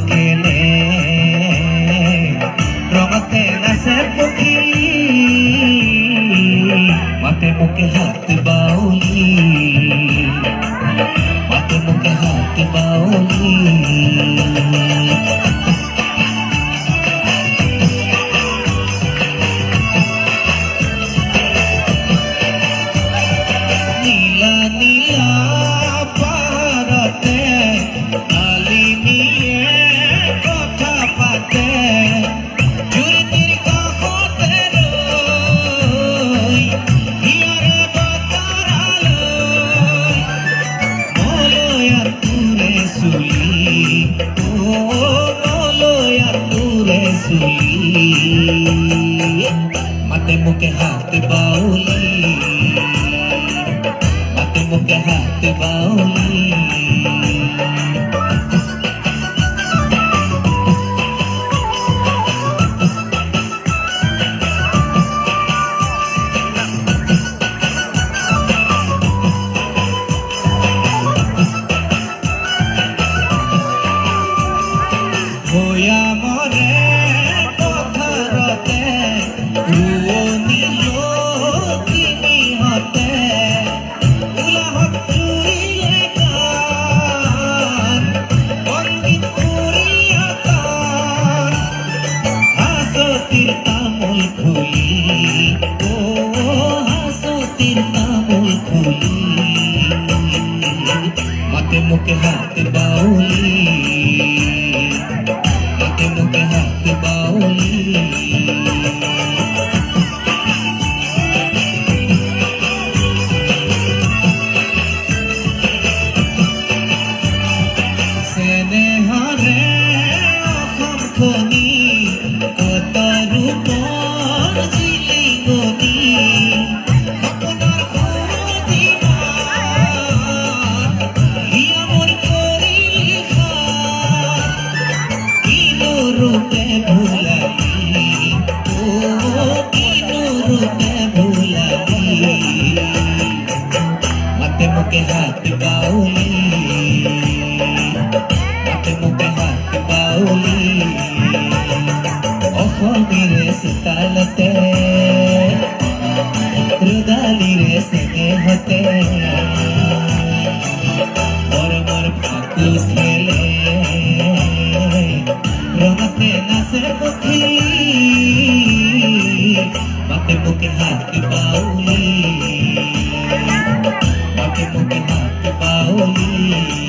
খেলে রঙতে নাচে পক্ষী মাতে মুখে হাত বাউলি মাতে মুখে হাত বাউলি নীলা নীলা পাহাড়তে আলি নিয়ে কথা পাতে জুরিতির কাহতে রই হিয়ারে বাতারালো মলয়া তুরে সুলি ও মলয়া তুরে সুলি মাতে মুখে হাত বাউলি मुके हाथ बाउली होया मरे पथरते रुओनी लोकिनी हते तामुल खुली ओ हासोतिर तामुल खुली माते मुके हाथ बाउली माते मुके हाथ बाउली सेने हरे अखम खनी रूपे भुलाई ओ किनु रूपे भुलाई माते मुके हाथ बाउली माते मुके हाथ बाउली ओखोनी रे सुतालते रुदाली रे सेने होते मोर मोर फाकु खेले रंगते नाचे पक्षी माते मुके हाथ बाउली माते मुके हाथ बाउली।